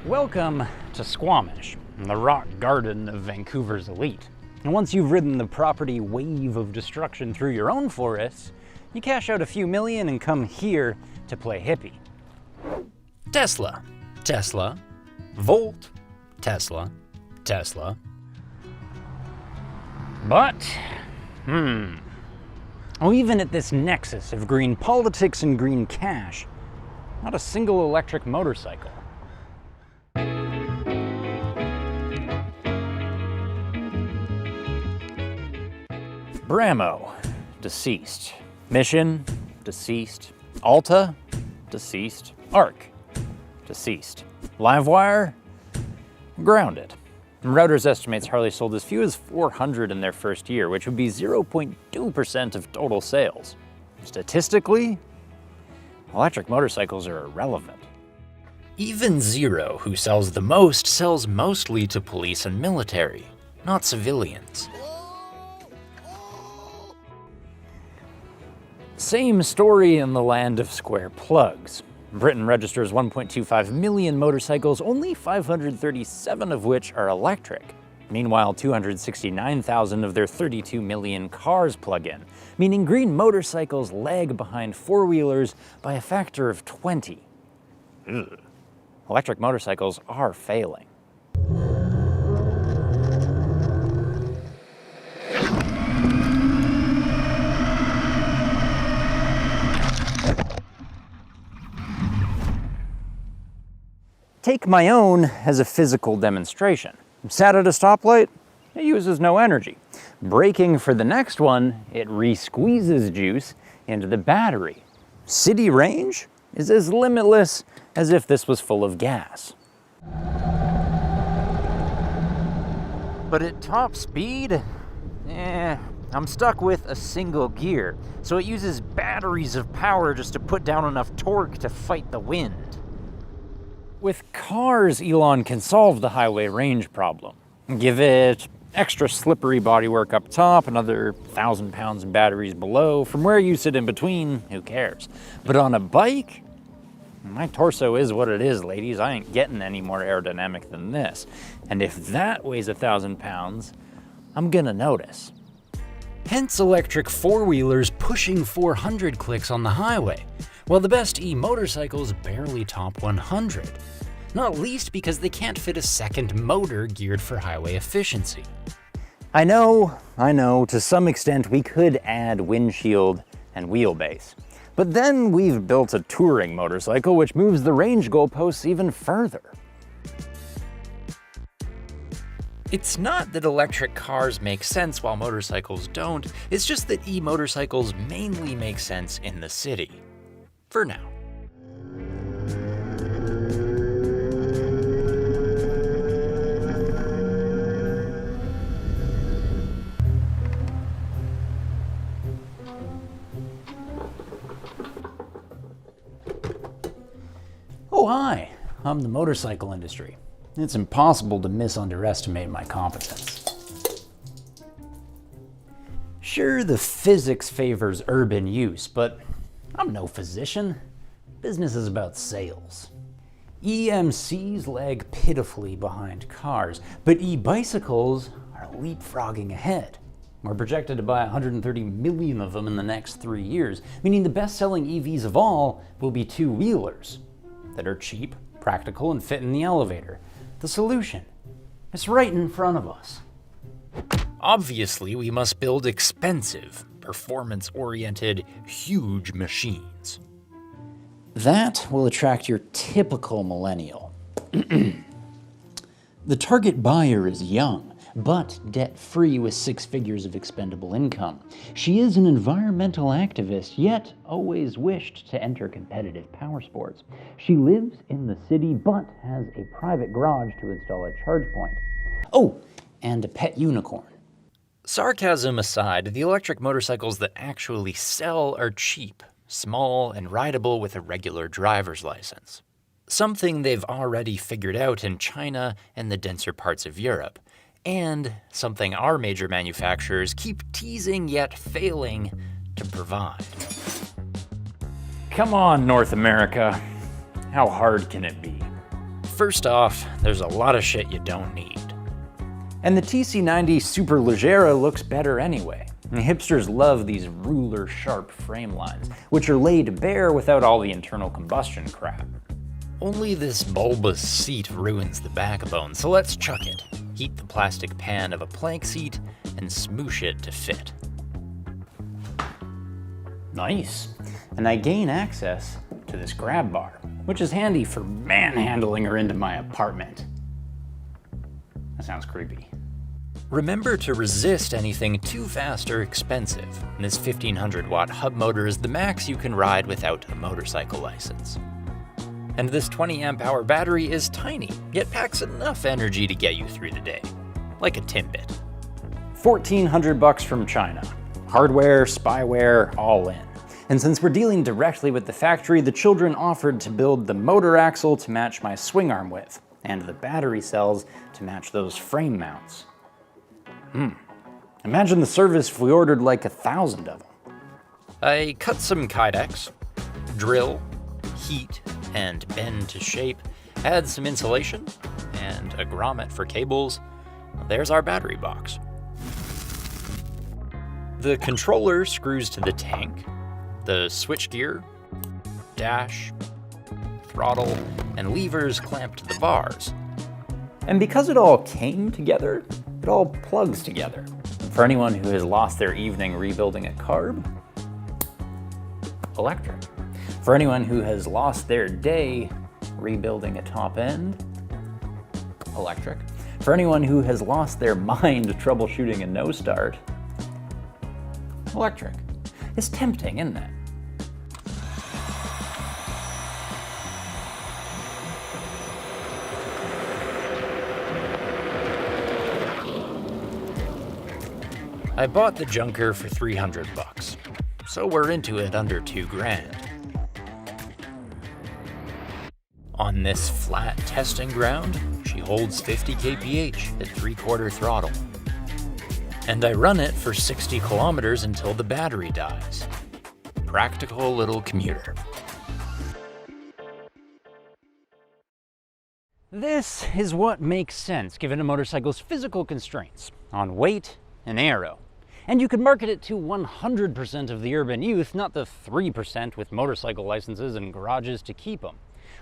Welcome to Squamish, the rock garden of Vancouver's elite. And once you've ridden the property wave of destruction through your own forests, you cash out a few million and come here to play hippie. Tesla, Tesla, Volt, Tesla, Tesla. But, even at this nexus of green politics and green cash, not a single electric motorcycle. Bramo, deceased. Mission, deceased. Alta, deceased. Arc, deceased. Livewire, grounded. Routers estimates Harley sold as few as 400 in their first year, which would be 0.2% of total sales. Statistically, electric motorcycles are irrelevant. Even Zero, who sells the most, sells mostly to police and military, not civilians. Same story in the land of square plugs. Britain registers 1.25 million motorcycles, only 537 of which are electric. Meanwhile, 269,000 of their 32 million cars plug in, meaning green motorcycles lag behind four-wheelers by a factor of 20. Ugh. Electric motorcycles are failing. Take my own as a physical demonstration. Sat at a stoplight, it uses no energy. Braking for the next one, it re-squeezes juice into the battery. City range is as limitless as if this was full of gas. But at top speed, I'm stuck with a single gear, so it uses batteries of power just to put down enough torque to fight the wind. With cars, Elon can solve the highway range problem. Give it extra slippery bodywork up top, another 1,000 pounds in batteries below. From where you sit in between, who cares? But on a bike, my torso is what it is, ladies. I ain't getting any more aerodynamic than this. And if that weighs 1,000 pounds, I'm gonna notice. Hence electric four-wheelers pushing 400 clicks on the highway, while the best e-motorcycles barely top 100. Not least because they can't fit a second motor geared for highway efficiency. I know, to some extent we could add windshield and wheelbase. But then we've built a touring motorcycle which moves the range goalposts even further. It's not that electric cars make sense while motorcycles don't, it's just that e-motorcycles mainly make sense in the city. For now. Oh, hi. I'm the motorcycle industry. It's impossible to misunderestimate my competence. Sure, the physics favors urban use, but I'm no physician. Business is about sales. EMCs lag pitifully behind cars, but e-bicycles are leapfrogging ahead. We're projected to buy 130 million of them in the next 3 years, meaning the best-selling EVs of all will be two-wheelers that are cheap, practical, and fit in the elevator. The solution is right in front of us. Obviously, we must build expensive, performance-oriented, huge machines. That will attract your typical millennial. The target buyer is young, but debt-free with 6 figures of expendable income. She is an environmental activist, yet always wished to enter competitive power sports. She lives in the city, but has a private garage to install a charge point. Oh, and a pet unicorn. Sarcasm aside, the electric motorcycles that actually sell are cheap, small, and rideable with a regular driver's license. Something they've already figured out in China and the denser parts of Europe. And something our major manufacturers keep teasing yet failing to provide. Come on, North America. How hard can it be? First off, there's a lot of shit you don't need. And the TC90 Superleggera looks better anyway. And hipsters love these ruler-sharp frame lines, which are laid bare without all the internal combustion crap. Only this bulbous seat ruins the backbone, so let's chuck it. Heat the plastic pan of a plank seat and smoosh it to fit. Nice. And I gain access to this grab bar, which is handy for manhandling her into my apartment. That sounds creepy. Remember to resist anything too fast or expensive. This 1500 watt hub motor is the max you can ride without a motorcycle license. And this 20 amp hour battery is tiny, yet packs enough energy to get you through the day. Like a Timbit. $1,400 from China. Hardware, spyware, all in. And since we're dealing directly with the factory, the children offered to build the motor axle to match my swing arm width, and the battery cells to match those frame mounts. Imagine the service if we ordered like 1,000 of them. I cut some kydex, drill, heat, and bend to shape, add some insulation, and a grommet for cables. There's our battery box. The controller screws to the tank, the switchgear, dash, throttle, and levers clamp to the bars. And because it all came together, it all plugs together. For anyone who has lost their evening rebuilding a carb, electric. For anyone who has lost their day rebuilding a top end, electric. For anyone who has lost their mind troubleshooting a no start, electric. It's tempting, isn't it? I bought the junker for $300, so we're into it under $2,000. On this flat testing ground, she holds 50 kph at 3/4 throttle. And I run it for 60 kilometers until the battery dies. Practical little commuter. This is what makes sense given a motorcycle's physical constraints on weight and aero. And you could market it to 100% of the urban youth, not the 3% with motorcycle licenses and garages to keep them.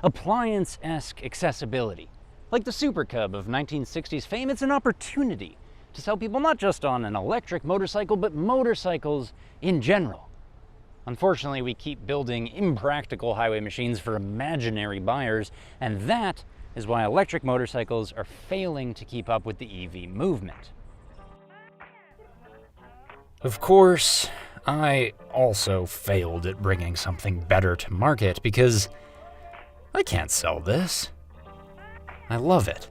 Appliance-esque accessibility. Like the Super Cub of 1960s fame, it's an opportunity to sell people not just on an electric motorcycle, but motorcycles in general. Unfortunately, we keep building impractical highway machines for imaginary buyers, and that is why electric motorcycles are failing to keep up with the EV movement. Of course, I also failed at bringing something better to market because I can't sell this. I love it.